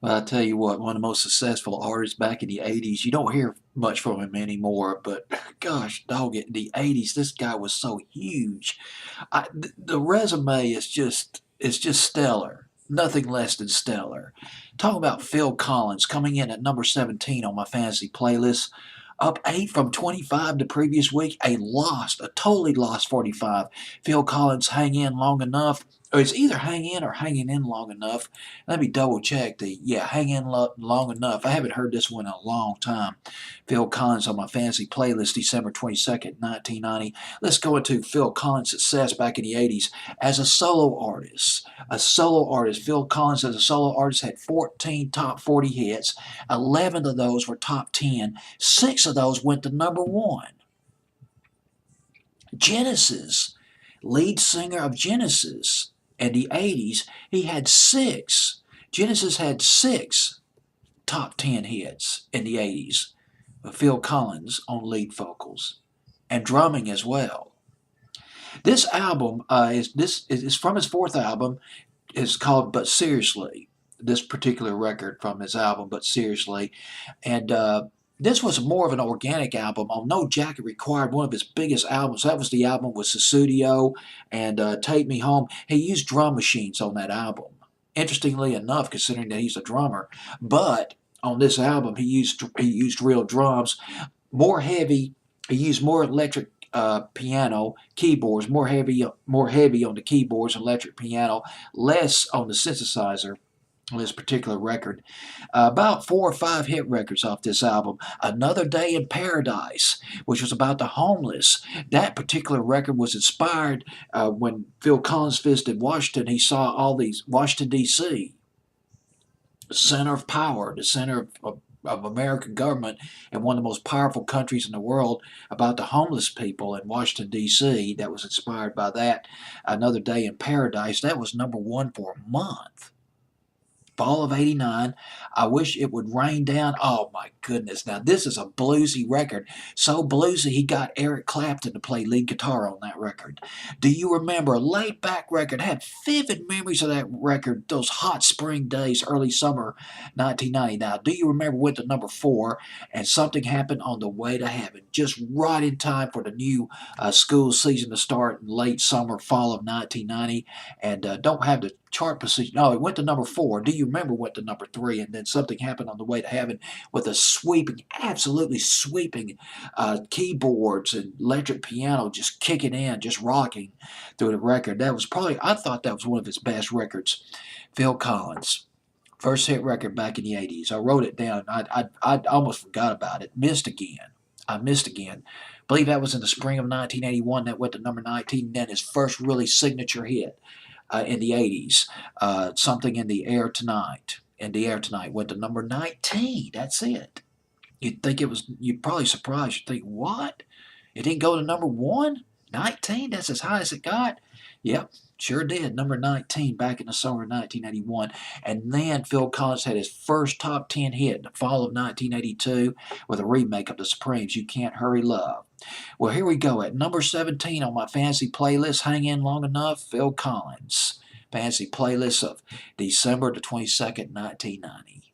Well, I tell you what, one of the most successful artists back in the 80s, you don't hear much from him anymore, but gosh, dog, in the 80s, this guy was so huge. The resume is just stellar. Nothing less than stellar. Talking about Phil Collins coming in at number 17 on my fantasy playlist. Up 8 from 25 the previous week. A totally lost 45. Phil Collins hang in long enough. Or it's either hang in or hanging in long enough. Let me double check hang in long enough. I haven't heard this one in a long time. Phil Collins on my fantasy playlist, December 22nd, 1990. Let's go into Phil Collins' success back in the 80s as a solo artist. A solo artist. Phil Collins as a solo artist had 14 top 40 hits. 11 of those were top 10. 6 of those went to number 1. Genesis, lead singer of Genesis in the 80s, he had 6. Genesis had 6 top 10 hits in the 80s. Phil Collins on lead vocals and drumming as well. This album is from his fourth album. It's called But Seriously. This particular record from his album, But Seriously, and this was more of an organic album. On No Jacket Required, one of his biggest albums. That was the album with Susudio and Take Me Home. He used drum machines on that album. Interestingly enough, considering that he's a drummer, but on this album he used real drums, more heavy. He used more electric piano, keyboards, more heavy on the keyboards, electric piano, less on the synthesizer on this particular record. About 4 or 5 hit records off this album. Another Day in Paradise, which was about the homeless. That particular record was inspired when Phil Collins visited Washington. He saw all these Washington, D.C., center of power, the center of American government and one of the most powerful countries in the world, about the homeless people in Washington, D.C. That was inspired by that. Another Day in Paradise, that was number 1 for a month. Fall of '89. I Wish It Would Rain Down. Oh my goodness. Now this is a bluesy record. So bluesy he got Eric Clapton to play lead guitar on that record. Do you remember? A laid back record. Had vivid memories of that record. Those hot spring days, early summer 1990. Now, do you remember went to number 4 and Something Happened on the Way to Heaven? Just right in time for the new school season to start in late summer, fall of 1990. And don't have the chart position. No, it went to number 4. Do you remember went to number 3? And then Something Happened on the Way to Heaven with a sweeping, absolutely sweeping keyboards and electric piano just kicking in, just rocking through the record. That was probably, I thought that was one of his best records. Phil Collins. First hit record back in the 80s. I wrote it down. I almost forgot about it. Missed again. I missed again. I believe that was in the spring of 1981. That went to number 19. Then his first really signature hit in the 80s. Something in the Air Tonight. In the Air Tonight went to number 19. That's it. You'd think it was, you'd probably surprised. You'd think, what? It didn't go to number 1? 19? That's as high as it got? Yep, sure did. Number 19 back in the summer of 1981. And then Phil Collins had his first top 10 hit in the fall of 1982 with a remake of The Supremes' You Can't Hurry Love. Well, here we go. At number 17 on my fantasy playlist, hang in long enough, Phil Collins. Fantasy playlist of December the 22nd, 1990.